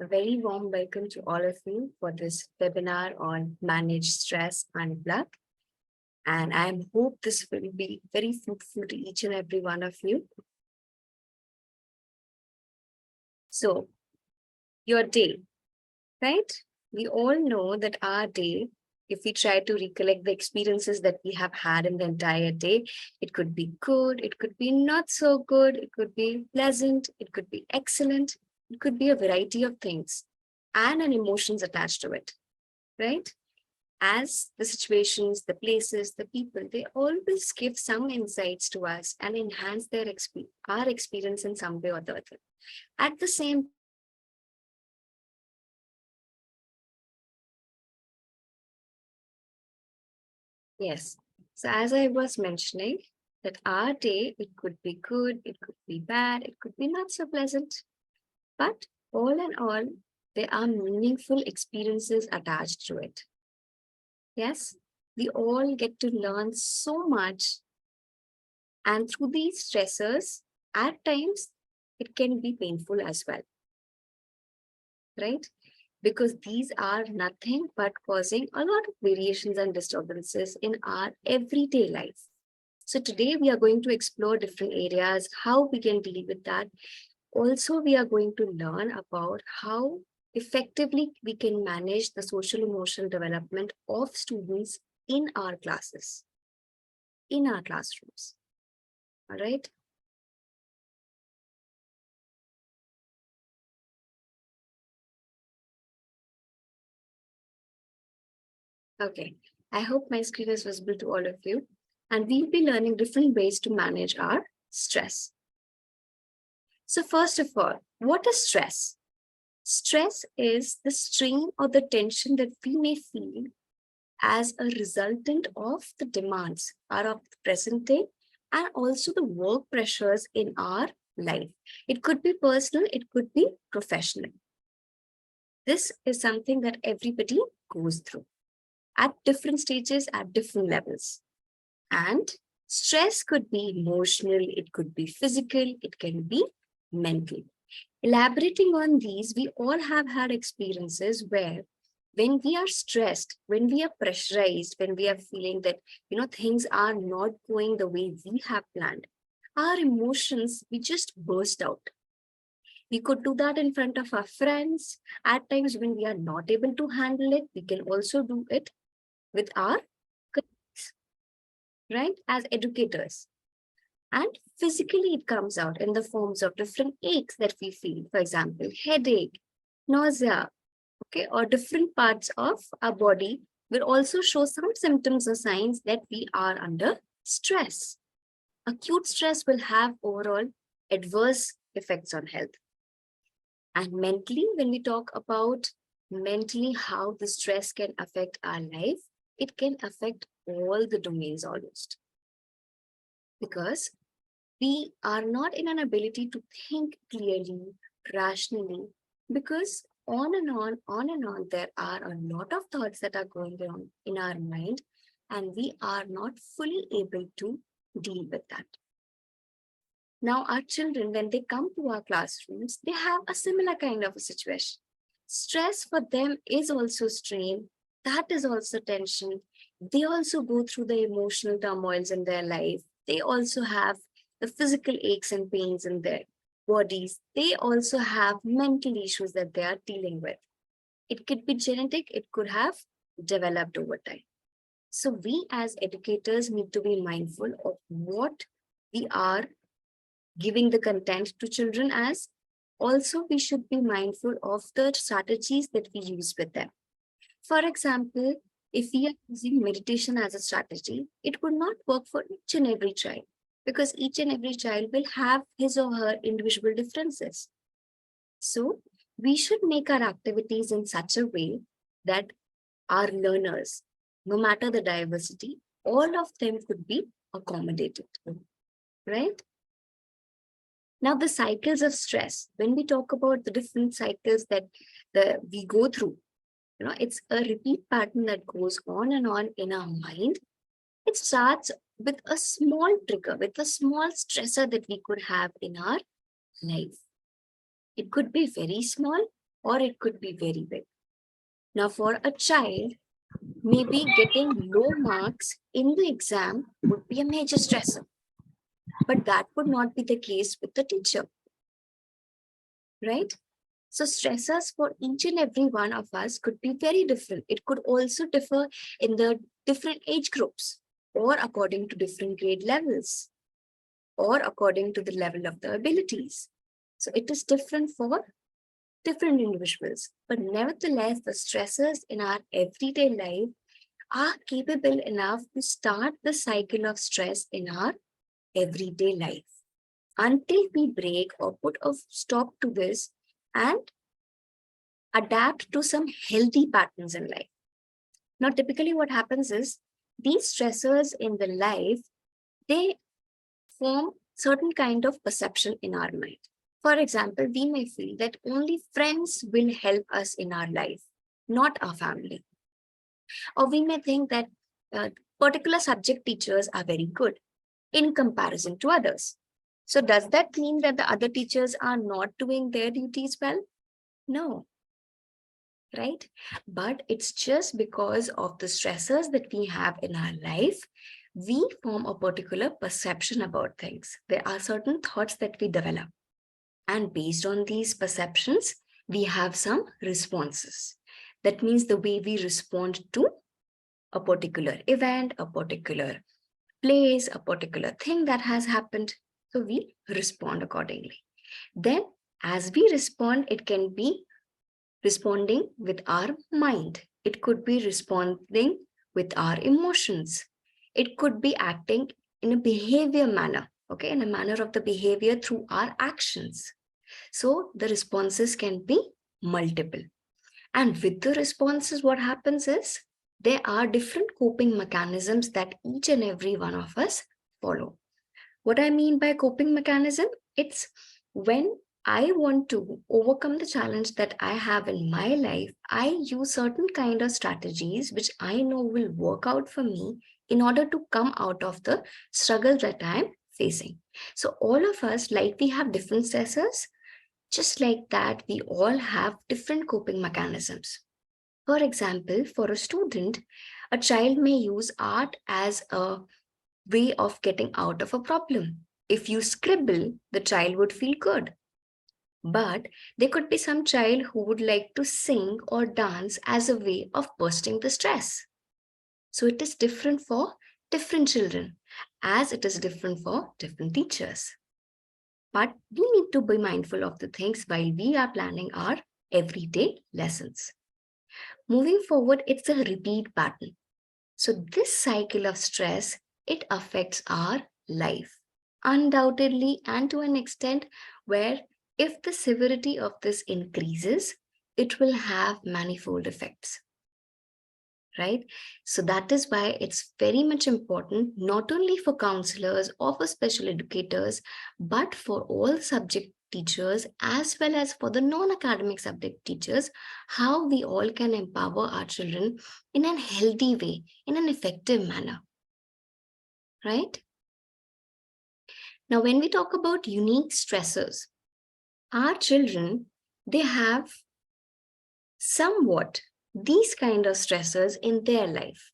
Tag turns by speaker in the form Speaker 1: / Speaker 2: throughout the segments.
Speaker 1: A very warm welcome to all of you for this webinar on Manage Stress Unplugged. And I hope this will be very fruitful to each and every one of you. So, your day, right? We all know that our day, if we try to recollect the experiences that we have had in the entire day, it could be good, it could be not so good, it could be pleasant, it could be excellent, it could be a variety of things and an emotions attached to it, right? As the situations, the places, the people, they always give some insights to us and enhance our experience in some way or the other. At the same Yes. So as I was mentioning, that our day, it could be good, it could be bad, it could be not so pleasant. But all in all, there are meaningful experiences attached to it. Yes, we all get to learn so much. And through these stressors, at times, it can be painful as well, right? Because these are nothing but causing a lot of variations and disturbances in our everyday life. So today we are going to explore different areas, how we can deal with that. Also, we are going to learn about how effectively we can manage the social emotional development of students in our classes, in our classrooms. All right. Okay. I hope my screen is visible to all of you. And we'll be learning different ways to manage our stress. So first of all, what is stress? Stress is the strain or the tension that we may feel as a resultant of the demands are of the present day and also the work pressures in our life. It could be personal, it could be professional. This is something that everybody goes through at different stages, at different levels. And stress could be emotional, it could be physical, it can be mental. Elaborating on these, we all have had experiences where when we are stressed, when we are pressurized, when we are feeling that, things are not going the way we have planned, our emotions, we just burst out. We could do that in front of our friends. At times when we are not able to handle it, we can also do it with our colleagues, right? As educators. And physically, it comes out in the forms of different aches that we feel. For example, headache, nausea, okay, or different parts of our body will also show some symptoms or signs that we are under stress. Acute stress will have overall adverse effects on health. And mentally, when we talk about mentally how the stress can affect our life, it can affect all the domains almost. Because we are not in an ability to think clearly, rationally, because on and on, there are a lot of thoughts that are going on in our mind, and we are not fully able to deal with that. Now, our children, when they come to our classrooms, they have a similar kind of a situation. Stress for them is also strain. That is also tension. They also go through the emotional turmoils in their life. They also have the physical aches and pains in their bodies. They also have mental issues that they are dealing with. It could be genetic, it could have developed over time. So we as educators need to be mindful of what we are giving the content to children as. Also, we should be mindful of the strategies that we use with them. For example, if we are using meditation as a strategy, it would not work for each and every child because each and every child will have his or her individual differences. So we should make our activities in such a way that our learners, no matter the diversity, all of them could be accommodated, right? Now, the cycles of stress, when we talk about the different cycles that we go through, it's a repeat pattern that goes on and on in our mind. It starts with a small trigger, with a small stressor that we could have in our life. It could be very small or it could be very big. Now, for a child, maybe getting low marks in the exam would be a major stressor, but that would not be the case with the teacher, right? So stressors for each and every one of us could be very different. It could also differ in the different age groups or according to different grade levels or according to the level of the abilities. So it is different for different individuals, but nevertheless, the stressors in our everyday life are capable enough to start the cycle of stress in our everyday life until we break or put a stop to this and adapt to some healthy patterns in life. Now, typically what happens is these stressors in the life, they form certain kind of perception in our mind. For example, we may feel that only friends will help us in our life, not our family. Or we may think that particular subject teachers are very good in comparison to others. So does that mean that the other teachers are not doing their duties well? No, right? But it's just because of the stressors that we have in our life, we form a particular perception about things. There are certain thoughts that we develop. And based on these perceptions, we have some responses. That means the way we respond to a particular event, a particular place, a particular thing that has happened. So we respond accordingly. Then as we respond, it can be responding with our mind. It could be responding with our emotions. It could be acting in a behavior manner, okay, in a manner of the behavior through our actions. So the responses can be multiple. And with the responses, what happens is there are different coping mechanisms that each and every one of us follow. What I mean by coping mechanism, it's when I want to overcome the challenge that I have in my life, I use certain kind of strategies which I know will work out for me in order to come out of the struggle that I'm facing. So all of us, like we have different stressors, just like that, we all have different coping mechanisms. For example, for a student, a child may use art as a way of getting out of a problem. If you scribble, the child would feel good. But there could be some child who would like to sing or dance as a way of bursting the stress. So it is different for different children, as it is different for different teachers. But we need to be mindful of the things while we are planning our everyday lessons. Moving forward, it's a repeat pattern. So this cycle of stress, it affects our life, undoubtedly, and to an extent where if the severity of this increases, it will have manifold effects, right? So that is why it's very much important, not only for counselors or for special educators, but for all subject teachers as well as for the non-academic subject teachers, how we all can empower our children in a healthy way, in an effective manner, right? Now, when we talk about unique stressors, our children, they have somewhat these kind of stressors in their life.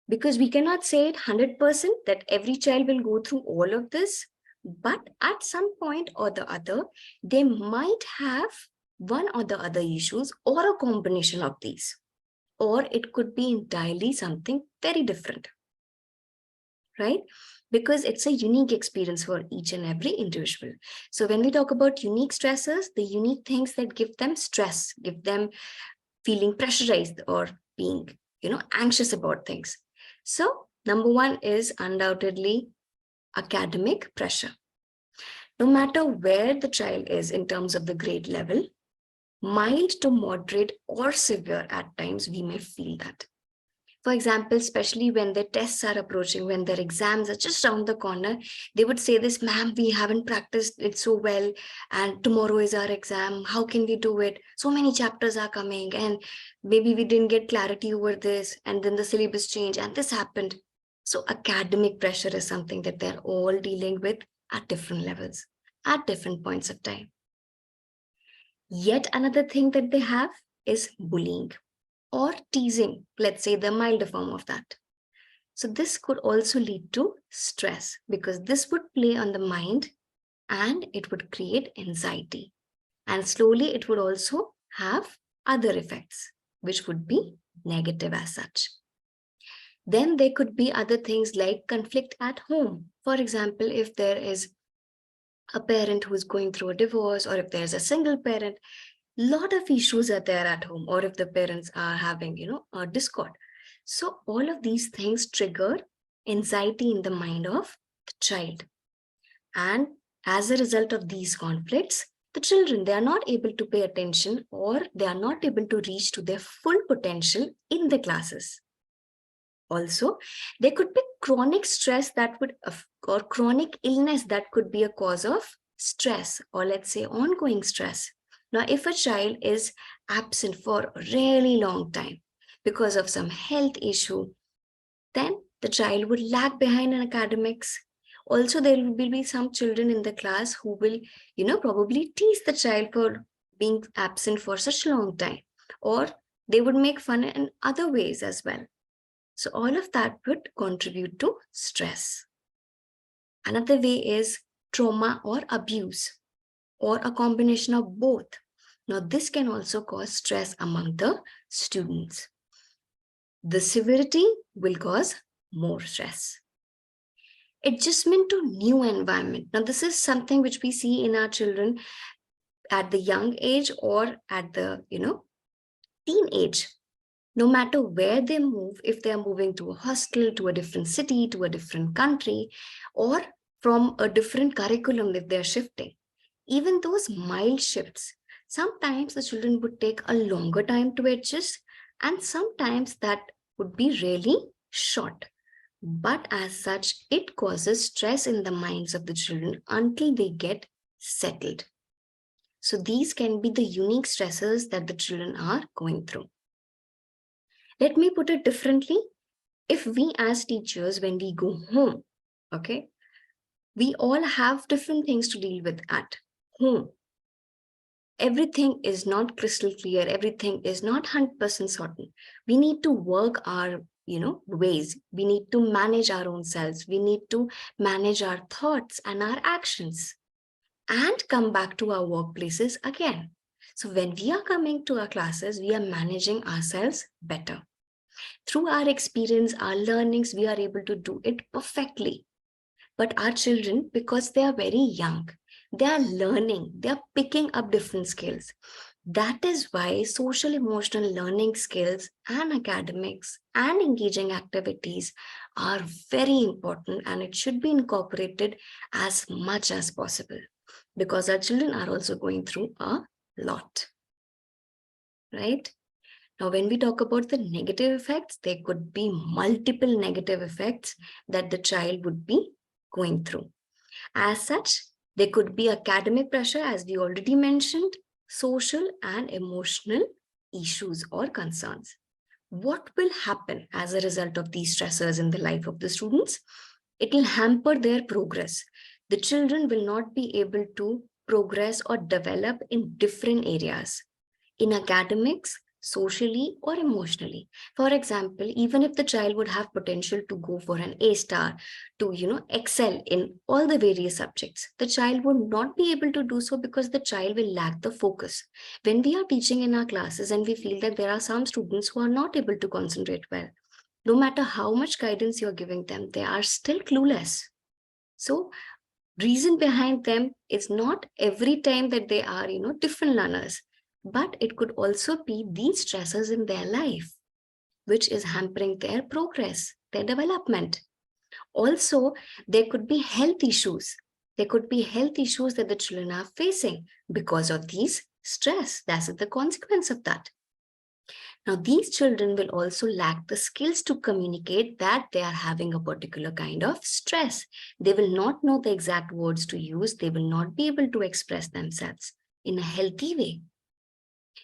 Speaker 1: Because we cannot say it 100% that every child will go through all of this, but at some point or the other, they might have one or the other issues or a combination of these, or it could be entirely something very different, right? Because it's a unique experience for each and every individual. So when we talk about unique stressors, the unique things that give them stress, give them feeling pressurized or being, anxious about things. So number one is undoubtedly academic pressure. No matter where the child is in terms of the grade level, mild to moderate or severe at times, we may feel that. For example, especially when their tests are approaching, when their exams are just around the corner, they would say this, ma'am, we haven't practiced it so well, and tomorrow is our exam. How can we do it? So many chapters are coming, and maybe we didn't get clarity over this, and then the syllabus changed, and this happened. So academic pressure is something that they're all dealing with at different levels, at different points of time. Yet another thing that they have is bullying or teasing, let's say the milder form of that. So this could also lead to stress because this would play on the mind and it would create anxiety. And slowly it would also have other effects, which would be negative as such. Then there could be other things like conflict at home. For example, if there is a parent who is going through a divorce, or if there's a single parent, lot of issues are there at home, or if the parents are having, a discord. So all of these things trigger anxiety in the mind of the child. And as a result of these conflicts, the children, they are not able to pay attention or they are not able to reach to their full potential in the classes. Also, there could be chronic stress that would, or chronic illness that could be a cause of stress, or let's say ongoing stress. Now, if a child is absent for a really long time because of some health issue, then the child would lag behind in academics. Also, there will be some children in the class who will, probably tease the child for being absent for such a long time, or they would make fun in other ways as well. So all of that would contribute to stress. Another way is trauma or abuse, or a combination of both. Now, this can also cause stress among the students. The severity will cause more stress. Adjustment to new environment. Now, this is something which we see in our children at the young age or at the, teen age. No matter where they move, if they are moving to a hostel, to a different city, to a different country, or from a different curriculum if they're shifting, even those mild shifts, sometimes the children would take a longer time to adjust, and sometimes that would be really short. But as such, it causes stress in the minds of the children until they get settled. So these can be the unique stressors that the children are going through. Let me put it differently. If we as teachers, when we go home, okay, we all have different things to deal with at home. Everything is not crystal clear. Everything is not 100% certain. We need to work our, ways. We need to manage our own selves. We need to manage our thoughts and our actions and come back to our workplaces again. So when we are coming to our classes, we are managing ourselves better. Through our experience, our learnings, we are able to do it perfectly. But our children, because they are very young, they are learning, they are picking up different skills. That is why social emotional learning skills and academics and engaging activities are very important, and it should be incorporated as much as possible because our children are also going through a lot, right? Now, when we talk about the negative effects, there could be multiple negative effects that the child would be going through. As such, there could be academic pressure, as we already mentioned, social and emotional issues or concerns. What will happen as a result of these stressors in the life of the students? It will hamper their progress. The children will not be able to progress or develop in different areas. In academics, socially, or emotionally. For example, even if the child would have potential to go for an A star, to excel in all the various subjects, the child would not be able to do so because the child will lack the focus. When we are teaching in our classes and we feel that there are some students who are not able to concentrate well, no matter how much guidance you're giving them, they are still clueless. So reason behind them is not every time that they are, different learners, but it could also be these stressors in their life, which is hampering their progress, their development. Also, there could be health issues. There could be health issues that the children are facing because of these stress. That's the consequence of that. Now, these children will also lack the skills to communicate that they are having a particular kind of stress. They will not know the exact words to use. They will not be able to express themselves in a healthy way.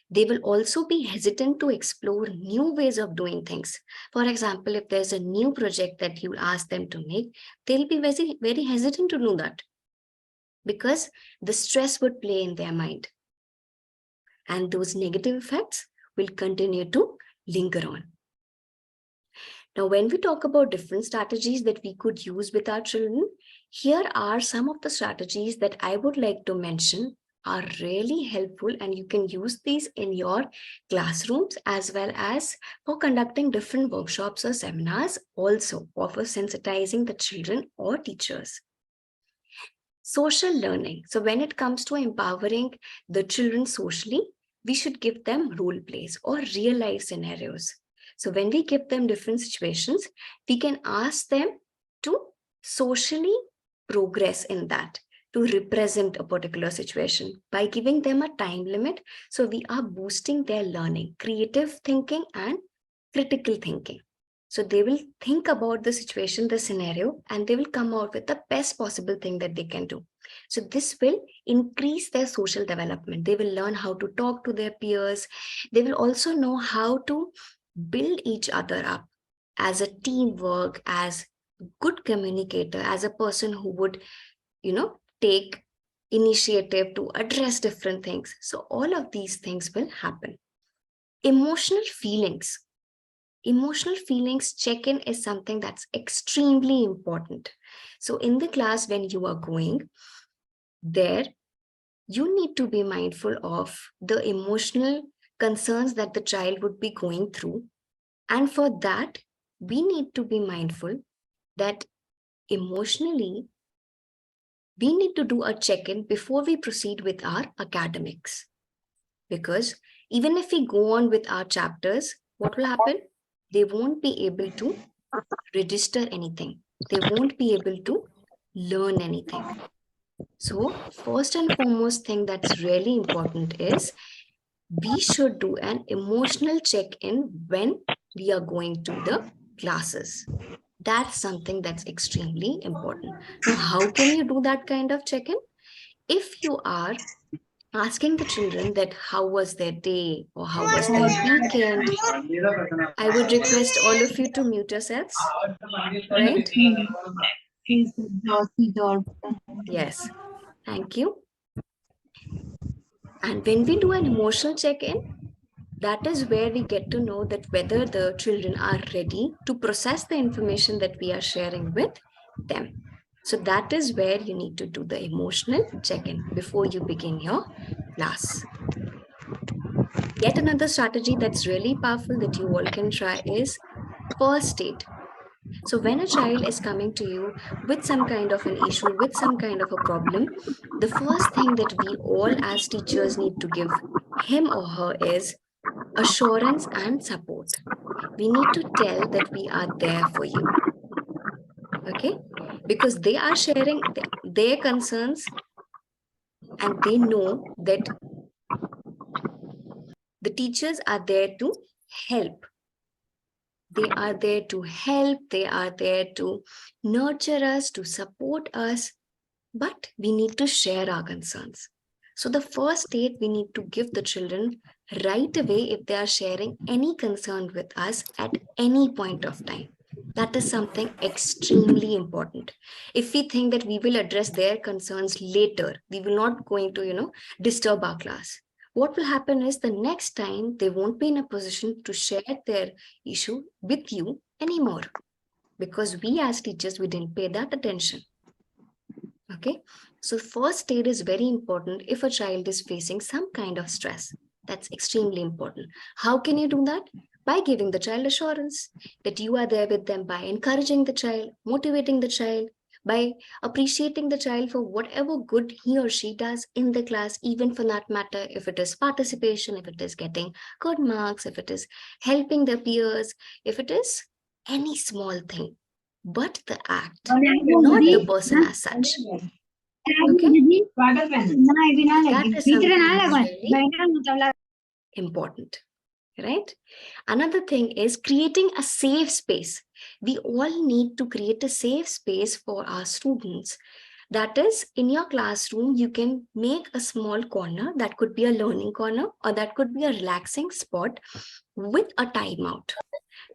Speaker 1: They will also be hesitant to explore new ways of doing things. For example, if there's a new project that you ask them to make, they'll be very, very hesitant to do that because the stress would play in their mind. And those negative effects will continue to linger on. Now, when we talk about different strategies that we could use with our children, here are some of the strategies that I would like to mention are really helpful, and you can use these in your classrooms as well as for conducting different workshops or seminars, also for sensitizing the children or teachers. Social learning. So when it comes to empowering the children socially, we should give them role plays or real life scenarios. So when we give them different situations, we can ask them to socially progress in that, to represent a particular situation by giving them a time limit. So we are boosting their learning, creative thinking and critical thinking. So they will think about the situation, the scenario, and they will come out with the best possible thing that they can do. So this will increase their social development. They will learn how to talk to their peers. They will also know how to build each other up as a teamwork, as a good communicator, as a person who would, take initiative to address different things. So all of these things will happen. Emotional feelings. Emotional feelings check-in is something that's extremely important. So in the class, when you are going there, you need to be mindful of the emotional concerns that the child would be going through. And for that, we need to be mindful that emotionally, we need to do a check-in before we proceed with our academics. Because even if we go on with our chapters, what will happen? They won't be able to register anything. They won't be able to learn anything. So first and foremost thing that's really important is we should do an emotional check-in when we are going to the classes. That's something that's extremely important. Now, how can you do that kind of check-in? If you are asking the children that how was their day or how was their weekend, I would request all of you to mute yourselves, right? Yes, thank you. And when we do an emotional check-in, that is where we get to know that whether the children are ready to process the information that we are sharing with them. So that is where you need to do the emotional check-in before you begin your class. Yet another strategy that's really powerful that you all can try is first aid. So when a child is coming to you with some kind of an issue, with some kind of a problem, the first thing that we all as teachers need to give him or her is assurance and support. We need to tell that we are there for you. Okay? Because they are sharing their concerns and they know that the teachers are there to help. They are there to help. They are there to nurture us, to support us. But we need to share our concerns. So the first aid we need to give the children right away if they are sharing any concern with us at any point of time. That is something extremely important. If we think that we will address their concerns later, we will not going to, disturb our class. What will happen is the next time they won't be in a position to share their issue with you anymore because we as teachers, we didn't pay that attention. Okay, so first aid is very important if a child is facing some kind of stress. That's extremely important. How can you do that? By giving the child assurance that you are there with them, by encouraging the child, motivating the child, by appreciating the child for whatever good he or she does in the class, even for that matter, if it is participation, if it is getting good marks, if it is helping their peers, if it is any small thing, but the act, not the person as such. Okay? That is something really important, right? Another thing is creating a safe space. We all need to create a safe space for our students. That is, in your classroom, you can make a small corner that could be a learning corner or that could be a relaxing spot with a timeout.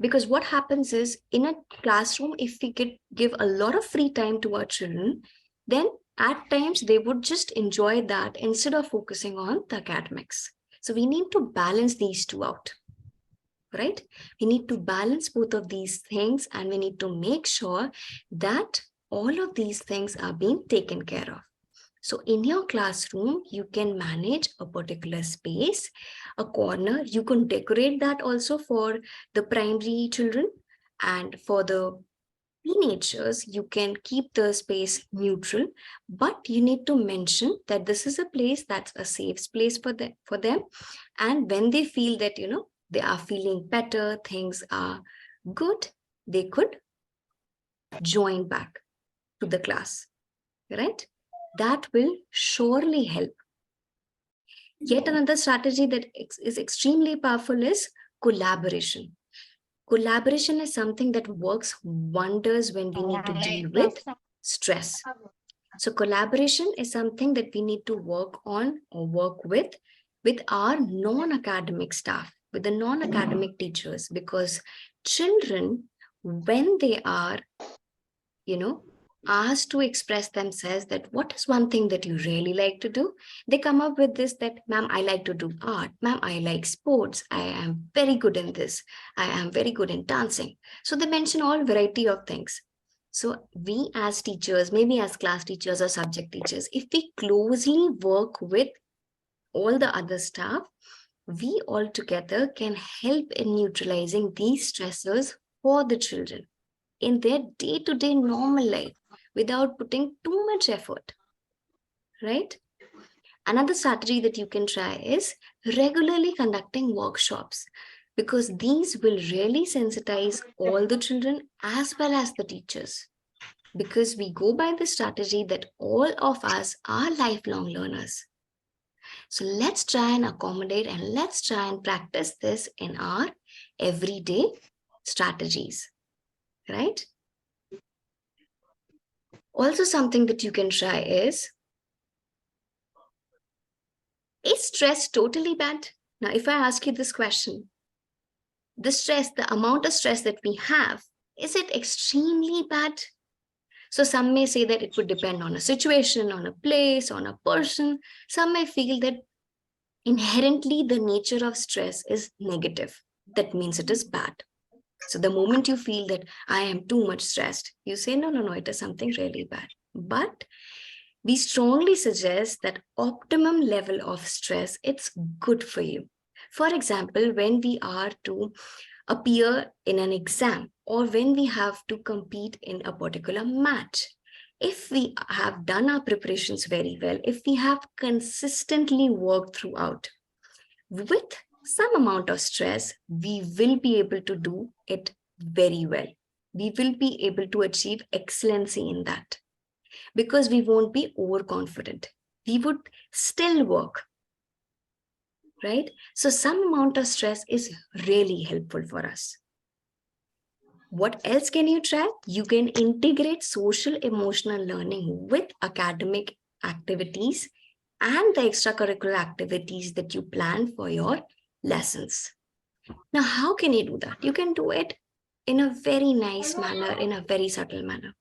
Speaker 1: Because what happens is in a classroom, if we give a lot of free time to our children, then at times they would just enjoy that instead of focusing on the academics. So we need to balance these two out, right? We need to balance both of these things, and we need to make sure that all of these things are being taken care of. So in your classroom, you can manage a particular space, a corner. You can decorate that also for the primary children, and for the teenagers, you can keep the space neutral, but you need to mention that this is a place that's a safe place for them. And when they feel that, they are feeling better, things are good, they could join back to the class, right? That will surely help. Yet another strategy that is extremely powerful is collaboration. Collaboration is something that works wonders when we need to deal with stress. So collaboration is something that we need to work on or work with our non-academic staff, with the non-academic teachers, because children, when they are, asked to express themselves, that what is one thing that you really like to do, they come up with this, that ma'am, I like to do art, ma'am, I like sports, I am very good in this, I am very good in dancing. So they mention all variety of things. So we as teachers, maybe as class teachers or subject teachers, if we closely work with all the other staff, we all together can help in neutralizing these stressors for the children in their day-to-day normal life without putting too much effort, right? Another strategy that you can try is regularly conducting workshops, because these will really sensitize all the children as well as the teachers. Because we go by the strategy that all of us are lifelong learners. So let's try and accommodate, and let's try and practice this in our everyday strategies, right? Also, something that you can try is stress totally bad? Now, if I ask you this question, the amount of stress that we have, is it extremely bad? So some may say that it would depend on a situation, on a place, on a person. Some may feel that inherently the nature of stress is negative. That means it is bad. So the moment you feel that I am too much stressed, you say, no, it is something really bad. But we strongly suggest that optimum level of stress, it's good for you. For example, when we are to appear in an exam, or when we have to compete in a particular match, if we have done our preparations very well, if we have consistently worked throughout with some amount of stress, we will be able to do it very well. We will be able to achieve excellency in that, because we won't be overconfident. We would still work, right? So some amount of stress is really helpful for us. What else can you try? You can integrate social emotional learning with academic activities and the extracurricular activities that you plan for your lessons. Now, how can you do that? You can do it in a very nice manner, in a very subtle manner.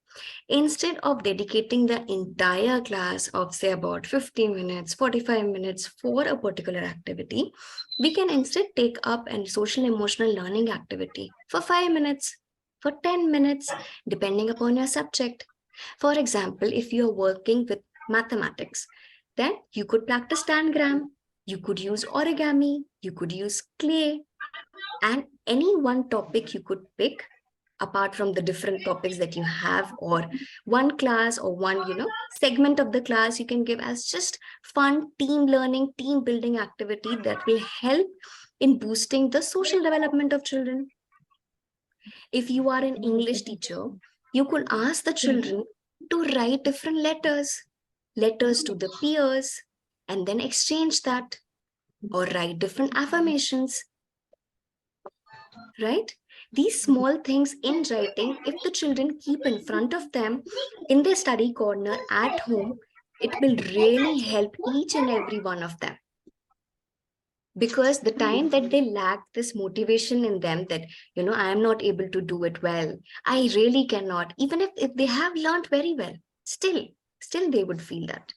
Speaker 1: Instead of dedicating the entire class of, say, about 50 minutes, 45 minutes for a particular activity, we can instead take up a social emotional learning activity for 5 minutes, for 10 minutes, depending upon your subject. For example, if you're working with mathematics, then you could practice tangram, you could use origami, you could use clay, and any one topic you could pick apart from the different topics that you have, or one class or one segment of the class you can give as just fun team learning, team building activity that will help in boosting the social development of children. If you are an English teacher, you could ask the children to write different letters to the peers, and then exchange that, or write different affirmations, right? These small things in writing, if the children keep in front of them in their study corner at home, it will really help each and every one of them. Because the time that they lack this motivation in them, that, I am not able to do it well, I really cannot, even if they have learned very well, still they would feel that.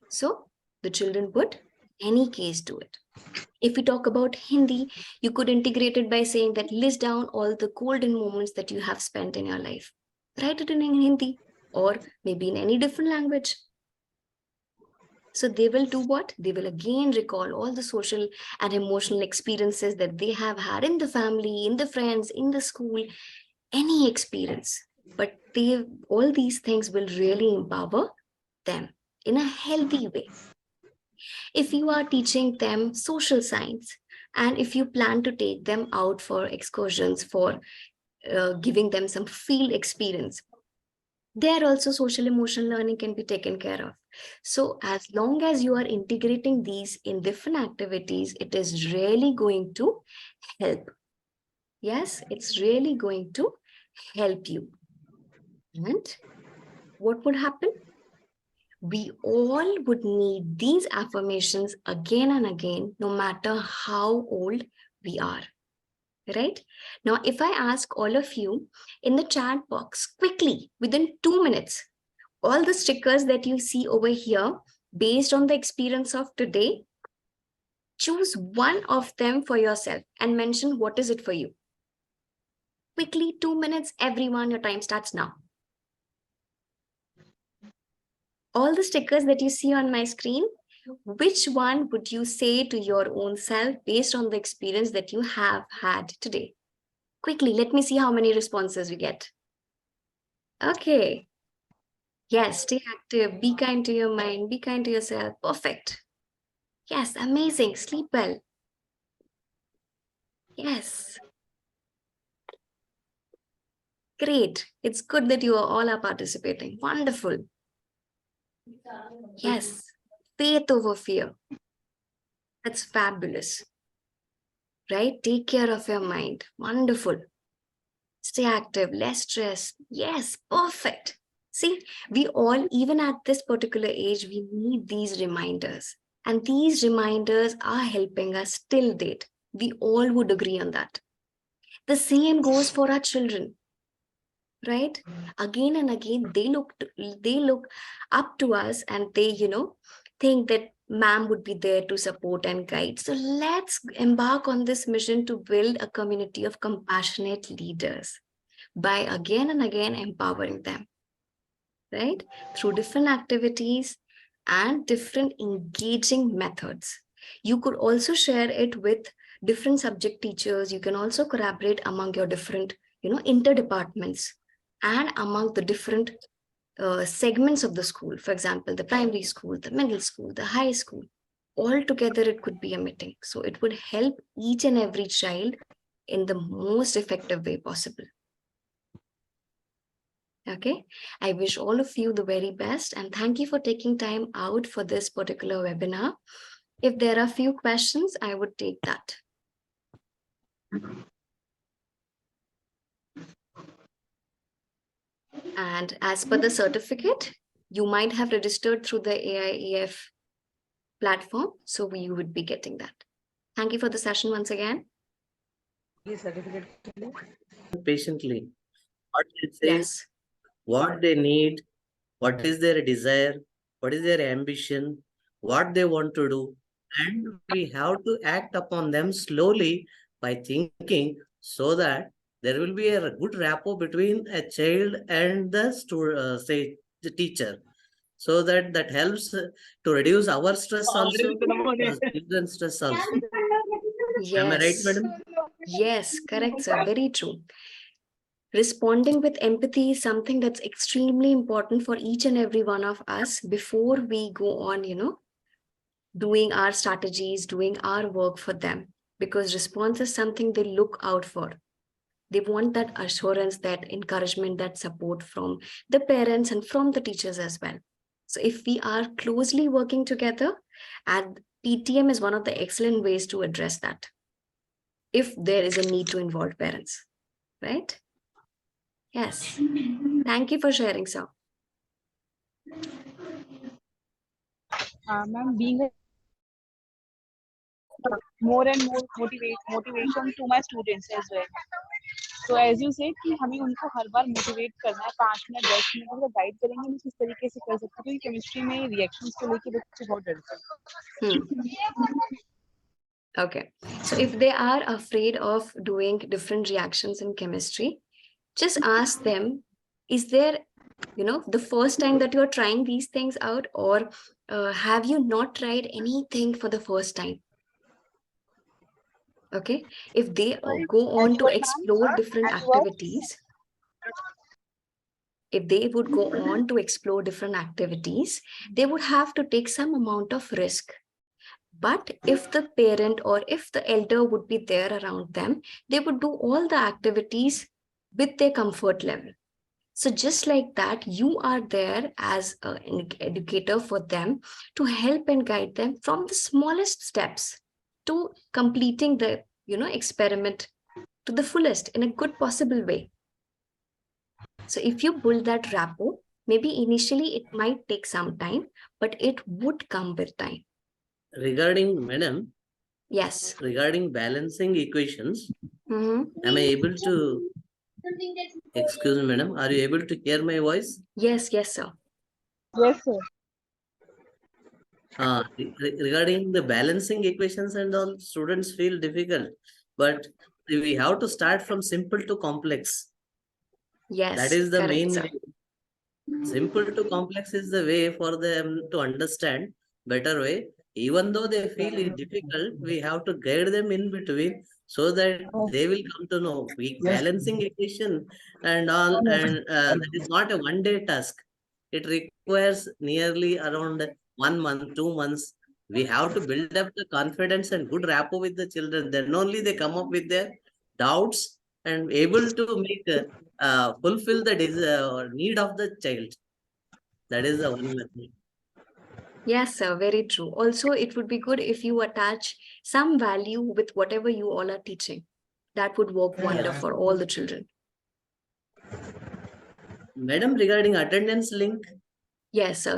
Speaker 1: So the children would, in any case, do it. If we talk about Hindi, you could integrate it by saying that list down all the golden moments that you have spent in your life. Write it in Hindi or maybe in any different language. So they will do what? They will again recall all the social and emotional experiences that they have had in the family, in the friends, in the school, any experience. But all these things will really empower them in a healthy way. If you are teaching them social science, and if you plan to take them out for excursions, for giving them some field experience, there also social emotional learning can be taken care of. So as long as you are integrating these in different activities, it is really going to help. Yes, it's really going to help you. And what would happen? We all would need these affirmations again and again, no matter how old we are. Right? Now, if I ask all of you in the chat box quickly, within 2 minutes, all the stickers that you see over here, based on the experience of today, choose one of them for yourself and mention what is it for you. Quickly, 2 minutes, everyone, your time starts now. All the stickers that you see on my screen, which one would you say to your own self based on the experience that you have had today? Quickly, let me see how many responses we get. Okay. Yes, stay active, be kind to your mind, be kind to yourself. Perfect. Yes, amazing. Sleep well. Yes. Great. It's good that you all are participating. Wonderful. Yes. Faith over fear. That's fabulous. Right? Take care of your mind. Wonderful. Stay active, less stress. Yes, perfect. See, we all, even at this particular age, we need these reminders. And these reminders are helping us till date. We all would agree on that. The same goes for our children, right? Again and again, they look up to us, and they, think that ma'am would be there to support and guide. So let's embark on this mission to build a community of compassionate leaders by again and again empowering them, right? Through different activities and different engaging methods. You could also share it with different subject teachers. You can also collaborate among your different, interdepartments and among the different segments of the school. For example, the primary school, the middle school, the high school. All together, it could be a meeting. So it would help each and every child in the most effective way possible. Okay, I wish all of you the very best, and thank you for taking time out for this particular webinar. If there are few questions, I would take that. And as per the certificate, you might have registered through the AIEF platform, so you would be getting that. Thank you for the session once again.
Speaker 2: Patiently. What they say,
Speaker 1: Yes.
Speaker 2: what they need, what is their desire, what is their ambition, what they want to do. And we have to act upon them slowly by thinking, so that there will be a good rapport between a child and the say the teacher. So that helps to reduce our stress also, children's stress also. Am I right,
Speaker 1: Yes.
Speaker 2: madam?
Speaker 1: Yes, correct, sir. Very true. Responding with empathy is something that's extremely important for each and every one of us before we go on, doing our strategies, doing our work for them, because response is something they look out for. They want that assurance, that encouragement, that support from the parents and from the teachers as well. So if we are closely working together, and PTM is one of the excellent ways to address that, if there is a need to involve parents, right? Yes. Thank you for sharing, sir.
Speaker 3: Ma'am, being a more and more motivation to my students as well. So as you said कि हमें उनको हर बार motivate करना है 5 minute 10 minute अगर guide करेंगे मैं किस तरीके से कर सकती हूँ क्योंकि केमिस्ट्री में रिएक्शंस को लेके बच्चे बहुत डरते हैं
Speaker 1: Okay. So if they are afraid of doing different reactions in chemistry, just ask them, is there, the first time that you're trying these things out, or have you not tried anything for the first time? Okay. If they go on to explore different activities, if they would go on to explore different activities, they would have to take some amount of risk. But if the parent or if the elder would be there around them, they would do all the activities with their comfort level. So just like that, you are there as an educator for them to help and guide them from the smallest steps to completing the experiment to the fullest in a good possible way. So if you build that rapport, maybe initially it might take some time, but it would come with time.
Speaker 2: Regarding, madam,
Speaker 1: Yes.
Speaker 2: regarding balancing equations,
Speaker 1: Mm-hmm.
Speaker 2: am I able to, excuse me, madam, are you able to hear my voice?
Speaker 1: Yes, sir.
Speaker 3: Yes, sir.
Speaker 2: Regarding the balancing equations and all, students feel difficult, but we have to start from simple to complex.
Speaker 1: Yes,
Speaker 2: That is the
Speaker 1: correct,
Speaker 2: main
Speaker 1: sir.
Speaker 2: way. Simple to complex is the way for them to understand better way. Even though they feel it difficult, we have to guide them in between so that they will come to know balancing equation and all, and that is not a one-day task. It requires nearly around 1 month, 2 months. We have to build up the confidence and good rapport with the children. Then only they come up with their doubts and able to make fulfill the need of the child. That is the one method.
Speaker 1: Yes, sir, very true. Also, it would be good if you attach some value with whatever you all are teaching. That would work wonder for all the children.
Speaker 2: Madam, regarding attendance link,
Speaker 1: Yes, sir.